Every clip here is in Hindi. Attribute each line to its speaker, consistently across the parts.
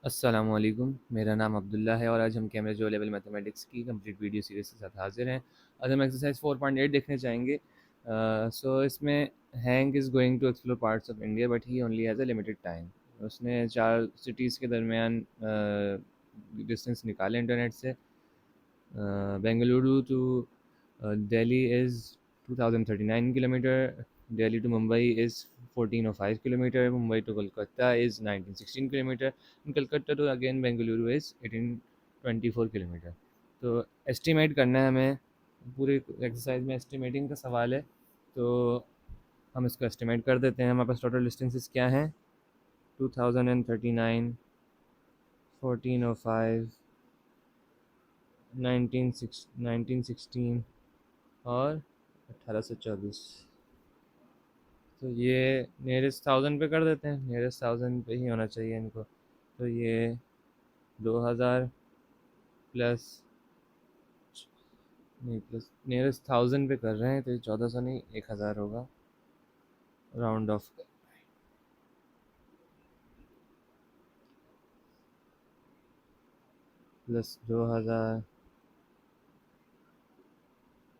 Speaker 1: अस्सलामुअलैकुम, मेरा नाम अब्दुल्ला है और आज हम कैमरे जो लेवल मैथमेटिक्स की कंप्लीट वीडियो सीरीज़ के साथ हाज़िर हैं। आज हम एक्सरसाइज 4.8 देखने जाएंगे। सो इसमें Hank is going to explore parts of India but he only has a limited time. उसने 4 सिटीज़ के दरमियान डिस्टेंस निकाले इंटरनेट से। Bengaluru to Delhi is 2039 kilometre, Delhi to Mumbai is 1405 kilometre, Mumbai to Kolkata is 1916 kilometre, Calcutta to again Bengaluru is 1824 kilometre. तो एस्टिमेट करना है हमें, पूरे एक्सरसाइज में एस्टिमेटिंग का सवाल है। तो हम इसको एस्टिमेट कर देते हैं। हमारे पास टोटल डिस्टेंसेस क्या हैं? 2039, 1405, 1916 और 1824। तो ये नियरेस्ट 1000 पे कर देते हैं, नियरेस्ट 1000 पे ही होना चाहिए इनको। तो ये 2000 प्लस, नहीं प्लस, नियरेस्ट 1000 पे कर रहे हैं तो ये 1400 नहीं 1000 होगा, round of. Plus 2000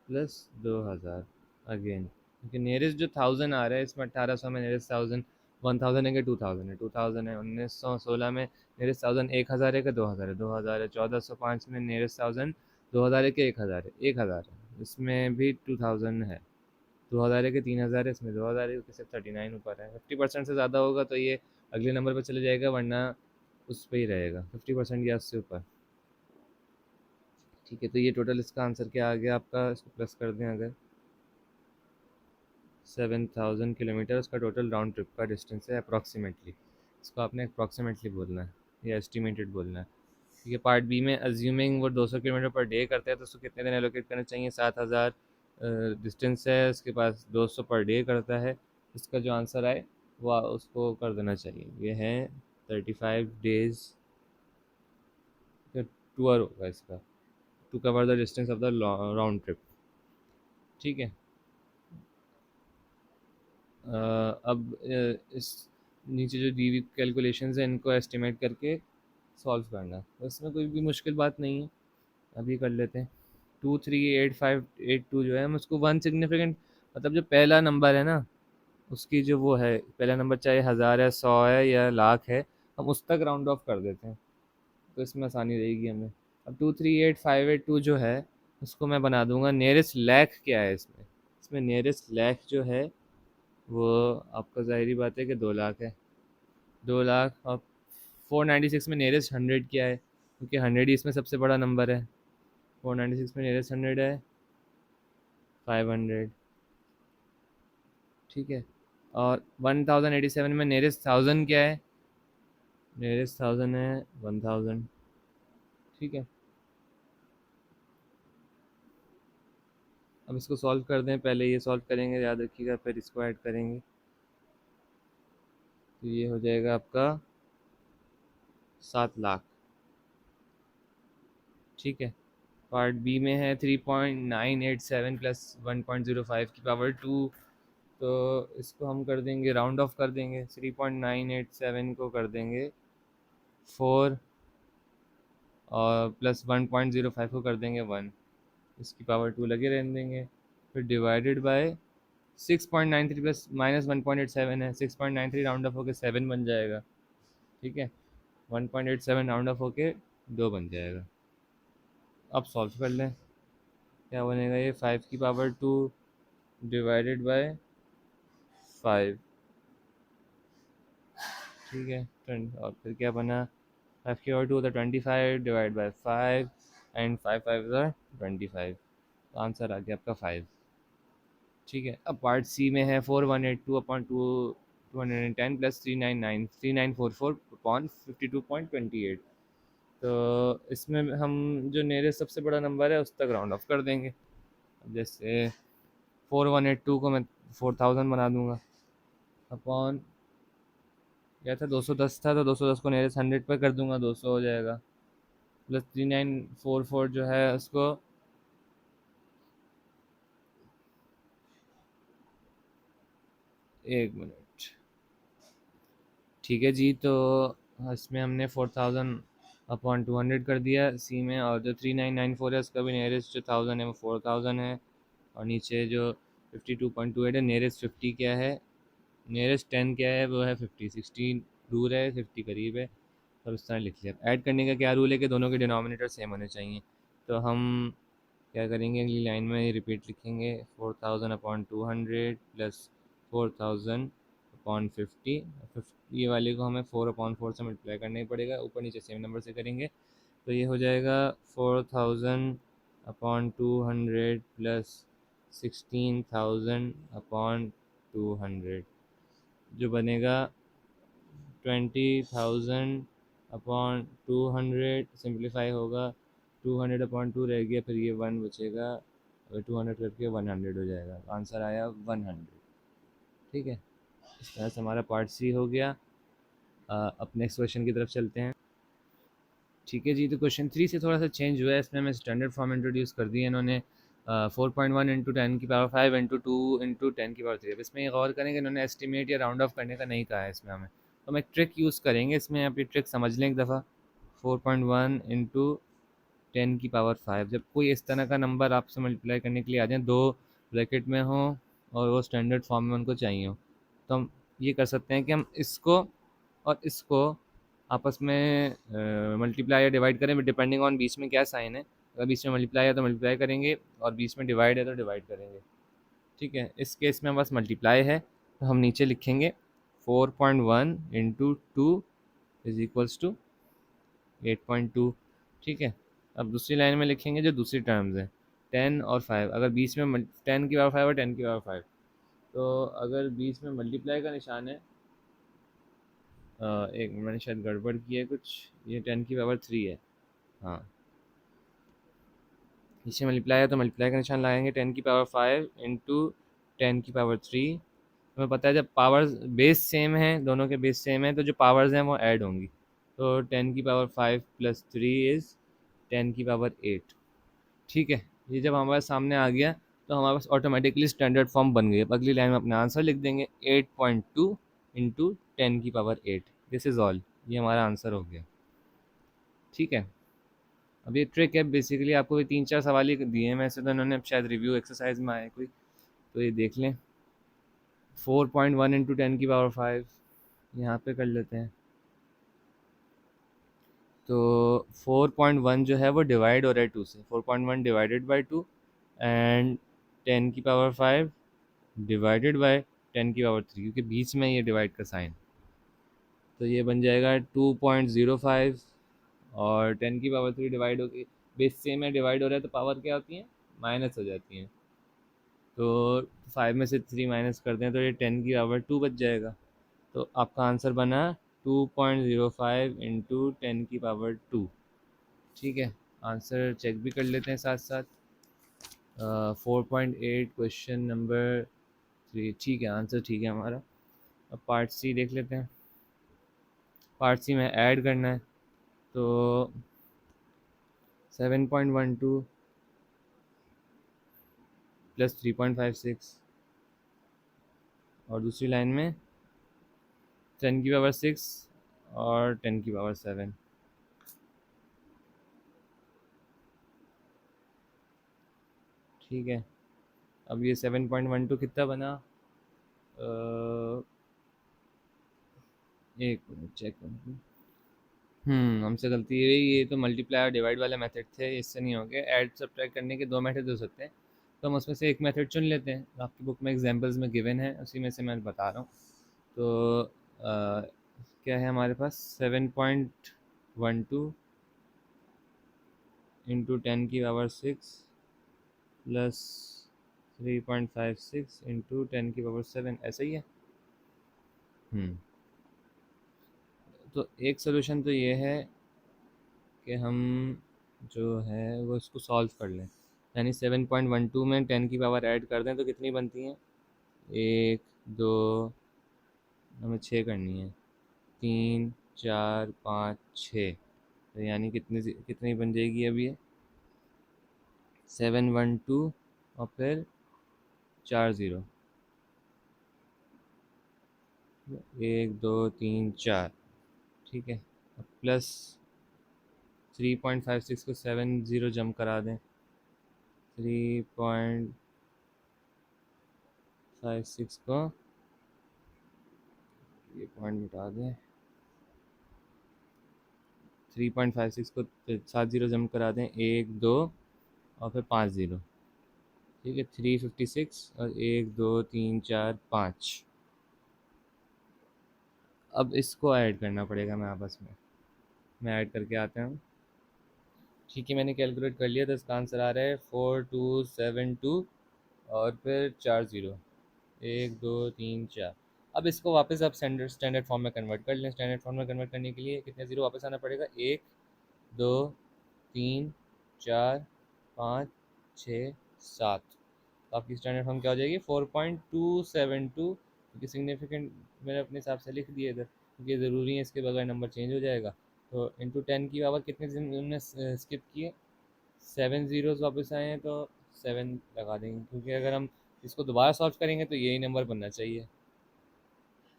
Speaker 1: plus 2000 again, क्योंकि नियरेस्ट जो 1000 आ रहा है इसमें 1800 में नियरेस्ट 1000, 1000 है कि 2000 है, 2000 है। 1916 में नियरेस्ट 1000 1000 है कि 2000 है, 2000 है। 1405 में नियरेस्ट 1000 2000 है कि 1000 है, 1000 है। इसमें भी 2000 है, 2000 है कि 3000 है, इसमें 2000 है क्योंकि सिर्फ 39 ऊपर है। 50% से ज़्यादा होगा तो ये अगले नंबर पर चले जाएगा, वरना उस पर ही रहेगा 50% या उससे ऊपर। ठीक है, तो ये टोटल इसका आंसर क्या आ गया आपका? इसको प्लस कर दें अगर, 7000 किलोमीटर उसका टोटल राउंड ट्रिप का डिस्टेंस है अप्रॉक्सीमेटली। इसको आपने अप्रॉक्सीमेटली बोलना है या एस्टिमेटेड बोलना है। ठीक है, पार्ट बी में अज्यूमिंग वो 200 किलोमीटर पर डे करते हैं तो उसको कितने दिन एलोकेट करने चाहिए? 7000 डिस्टेंस है, उसके पास 200 पर डे करता है। इसका जो आंसर आए वो उसको कर देना चाहिए। ये है 35 डेज का टूर होगा इसका, to cover the distance of the round trip. ठीक है। अब इस नीचे जो दी हुई कैलकुलेशंस हैं इनको एस्टिमेट करके सॉल्व करना, तो इसमें कोई भी मुश्किल बात नहीं है, अभी कर लेते हैं। 238582 जो है, हम उसको वन सिग्निफिकेंट, मतलब जो पहला नंबर है ना, उसकी जो वो है पहला नंबर, चाहे हज़ार है, 100 है या लाख है, हम उस तक राउंड ऑफ कर देते हैं, तो इसमें आसानी रहेगी हमें। अब 238582 जो है उसको मैं बना दूंगा नियरेस्ट लैख क्या है इसमें। इसमें नियरेस्ट लैख जो है वो आपका ज़ाहिरी बात है कि 2 लाख है, 2 लाख। और 496 में नियरेस्ट 100 क्या है, क्योंकि 100 ही इसमें सबसे बड़ा नंबर है। 496 में नियरेस्ट 100 है 500। ठीक है। और 1087 में नियरेस्ट 1000 क्या है? नियरेस्ट 1000 है 1000। ठीक है, अब इसको सॉल्व कर दें। पहले ये सॉल्व करेंगे, याद रखिएगा, फिर इसको ऐड करेंगे। तो ये हो जाएगा आपका 7 लाख। ठीक है। पार्ट बी में है 3987 प्लस 1.05 की पावर 2। तो इसको हम कर देंगे, राउंड ऑफ कर देंगे। 3987 को कर देंगे 4 और प्लस 1.05 को कर देंगे 1, इसकी पावर 2 लगे रहने देंगे। फिर डिवाइडेड बाय 6.93 प्लस माइनस 1.87 है, 6.93 राउंड ऑफ होकर 7 बन जाएगा। ठीक है, 1.87 राउंड ऑफ होके 2 बन जाएगा। अब सॉल्व कर लें, क्या बनेगा? ये 5 की पावर 2 डिवाइडेड बाय 5। ठीक है, और फिर क्या बना? 5 की पावर 2 होता है 25 डिवाइड बाई 5, एंड 5 5 आंसर आ गया आपका 5। ठीक है, अब पार्ट सी में है 4182/210 प्लस 3944/52.28। तो इसमें हम जो नियरेस्ट सबसे बड़ा नंबर है उस तक राउंड ऑफ कर देंगे। अब जैसे 4182 को मैं 4000 बना दूंगा, अपॉन, क्या था, 210 था, तो 210 को नियरेस्ट 100 पर कर दूंगा, 200 हो जाएगा। प्लस 3944 जो है उसको, एक मिनट। ठीक है जी, तो इसमें हमने 4000/200 कर दिया सी में, और जो 3994 है उसका भी नियरेस्ट जो 1000 है वो 4000 है, और नीचे जो 52.28 है नियरेस्ट 50 क्या है, नियरेस्ट 10 क्या है वो है 50, 16 दूर है 50 करीब है, और उस तरह लिख लिया। ऐड करने का क्या रूल है कि दोनों के डिनोमिनेटर सेम होने चाहिए, तो हम क्या करेंगे अगली लाइन में रिपीट लिखेंगे 4000/200 प्लस 4000/50, ये वाले को हमें 4/4 से मल्टीप्लाई करना ही पड़ेगा, ऊपर नीचे सेम नंबर से करेंगे, तो ये हो जाएगा 4000/200 प्लस 16000/200, जो बनेगा 20,000/200, सिंप्लीफाई होगा 200/2 रह गया, फिर ये 1 बचेगा, अगर 200 करके 100 हो जाएगा, आंसर आया 100। ठीक है, इस तरह से हमारा पार्ट सी हो गया। अब नेक्स्ट क्वेश्चन की तरफ चलते हैं। ठीक है जी, तो क्वेश्चन 3 से थोड़ा सा चेंज हुआ है, इसमें हमें स्टैंडर्ड फॉर्म इंट्रोड्यूस कर दिए इन्होंने, 4.1 इंटू 10⁵ इंटू 2 इंटू 10⁵3। अब इसमें ये गौर करें कि इन्होंने एस्टिमेट या राउंड ऑफ करने का नहीं कहा है इसमें हमें, तो हम एक ट्रिक यूज़ करेंगे इसमें, आप ये ट्रिक समझ लें एक दफ़ा। 4.1 इंटू 10⁵, जब कोई इस तरह का नंबर आपसे मल्टीप्लाई करने के लिए आ जाए, दो ब्रैकेट में हो और वो स्टैंडर्ड फॉर्म में उनको चाहिए हो, तो हम ये कर सकते हैं कि हम इसको और इसको आपस में मल्टीप्लाई या डिवाइड करें, डिपेंडिंग ऑन बीच में क्या साइन है। अगर बीच में मल्टीप्लाई है तो मल्टीप्लाई करेंगे, और बीच में डिवाइड है तो डिवाइड करेंगे। ठीक है, इस केस में बस मल्टीप्लाई है, तो हम नीचे लिखेंगे 4.1 इंटू 2 इज इक्वल्स टू 8.2। ठीक है, अब दूसरी लाइन में लिखेंगे जो दूसरी टर्म्स है 10 और 5, अगर बीच में 10⁵5 और 10⁵5, तो अगर बीच में मल्टीप्लाई का निशान है, एक मैंने शायद गड़बड़ की है कुछ, ये 10⁵3 है। हाँ, नीचे मल्टीप्लाई है तो मल्टीप्लाई का निशान लगाएंगे, 10⁵5 इंटू 10⁵3। हमें पता है जब पावर्स बेस सेम है, दोनों के बेस सेम है, तो जो पावर्स हैं वो ऐड होंगी, तो 10⁵5 प्लस 3 इज़ 10⁵8। ठीक है, ये जब हमारे सामने आ गया तो हमारे पास ऑटोमेटिकली स्टैंडर्ड फॉर्म बन गई। अब अगली लाइन में अपना आंसर लिख देंगे 8.2 इंटू 10⁵8, दिस इज़ ऑल, ये हमारा आंसर हो गया। ठीक है, अब ये ट्रिक है बेसिकली, आपको ये 3-4 सवाल ही दिए हैं वैसे तो इन्होंने, अब शायद रिव्यू एक्सरसाइज में आए कोई, तो ये देख लें। 4.1 इंटू 10⁵5 यहाँ पे कर लेते हैं, तो 4.1 जो है वो डिवाइड हो रहा है 2 से, 4.1 divided by 2 and 10⁵5 divided by 10⁵3, क्योंकि बीच में ये डिवाइड का साइन, तो ये बन जाएगा 2.05, और 10⁵3 डिवाइड हो गई, बेस सेम है, डिवाइड हो रहा है तो पावर क्या होती है, माइनस हो जाती हैं, तो 5 में से 3 माइनस करते हैं तो ये 10⁵2 बच जाएगा, तो आपका आंसर बना 2.05 इंटू 10⁵2। ठीक है, आंसर चेक भी कर लेते हैं साथ साथ। 4.8 क्वेश्चन नंबर 3, ठीक है, आंसर ठीक है हमारा। अब पार्ट सी देख लेते हैं। पार्ट सी में ऐड करना है, तो 7.12 प्लस 3.56, और दूसरी लाइन में 10⁵6 और 10⁵7। ठीक है, अब ये 7.12 कितना बना, एक मिनट चेक करूँ। हमसे गलती हुई, ये तो मल्टीप्लाई और डिवाइड वाले मेथड थे, इससे नहीं होंगे। ऐड सब्ट्रैक्ट करने के दो मेथड हो सकते हैं, तो हम उसमें से एक मेथड चुन लेते हैं, आपकी बुक में एग्जांपल्स में गिवन है, उसी में से मैं बता रहा हूँ। तो क्या है हमारे पास, 7.12 इंटू 10⁵6 प्लस 3.56 इंटू 10⁵7, ऐसा ही है। हम्म तो एक सोल्यूशन तो ये है कि हम जो है वो इसको सॉल्व कर लें, यानी 7.12 में 10 की पावर ऐड कर दें तो कितनी बनती हैं, 1 2, हमें 6 करनी है, 3 4 5 6, तो यानी कितनी बन जाएगी अब ये, 712 और फिर 4 ज़ीरो, 1 2 3 4, ठीक है, प्लस 3.56 को 70 जम करा दें, 3.56 को ये पॉइंट मिटा दें, 3.56 को 7 जम करा दें, 1 2 और फिर 5 0। ठीक है, 356 और 1 2 3 4 5। अब इसको ऐड करना पड़ेगा मैं आपस में, मैं ऐड करके आता हूँ। ठीक है, मैंने कैलकुलेट कर लिया, तो इसका आंसर आ रहा है 4272 और फिर 40, 1 2 3 4। अब इसको वापस आप स्टैंडर्ड फॉर्म में कन्वर्ट कर लें। स्टैंडर्ड फॉर्म में कन्वर्ट करने के लिए कितने ज़ीरो वापस आना पड़ेगा, 1 2 3 4 5 6 7। तो आपकी स्टैंडर्ड फॉर्म क्या हो जाएगी, 4.272, क्योंकि सिग्निफिकेंट मैंने अपने हिसाब से लिख दिया इधर, क्योंकि ज़रूरी है, इसके बगैर नंबर चेंज हो जाएगा। तो इंटू 10 की पावर कितने हमने स्किप किए, 7 ज़ीरोज़ वापस आए हैं, तो 7 लगा देंगे, क्योंकि अगर हम इसको दोबारा सॉल्व करेंगे तो यही नंबर बनना चाहिए।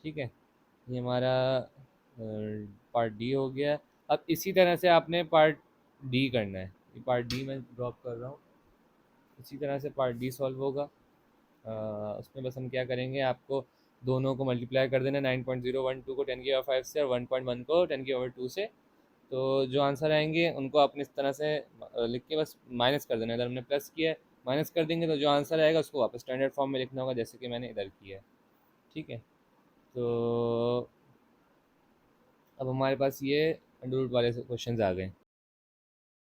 Speaker 1: ठीक है, ये हमारा पार्ट डी हो गया। अब इसी तरह से आपने पार्ट डी करना है। ये पार्ट डी मैं ड्रॉप कर रहा हूँ, इसी तरह से पार्ट डी सॉल्व होगा। उसमें बस हम क्या करेंगे, आपको दोनों को मल्टीप्लाई कर देना, 9.012 को 10 की पावर 5 से और 1.1 को 10 की पावर 2 से। तो जो आंसर आएंगे उनको आपने इस तरह से लिख के बस माइनस कर देना। इधर हमने प्लस किया है, माइनस कर देंगे तो जो आंसर आएगा उसको वापस स्टैंडर्ड फॉर्म में लिखना होगा, जैसे कि मैंने इधर किया है। ठीक है, तो अब हमारे पास ये अंडर रूट वाले क्वेश्चंस आ गए।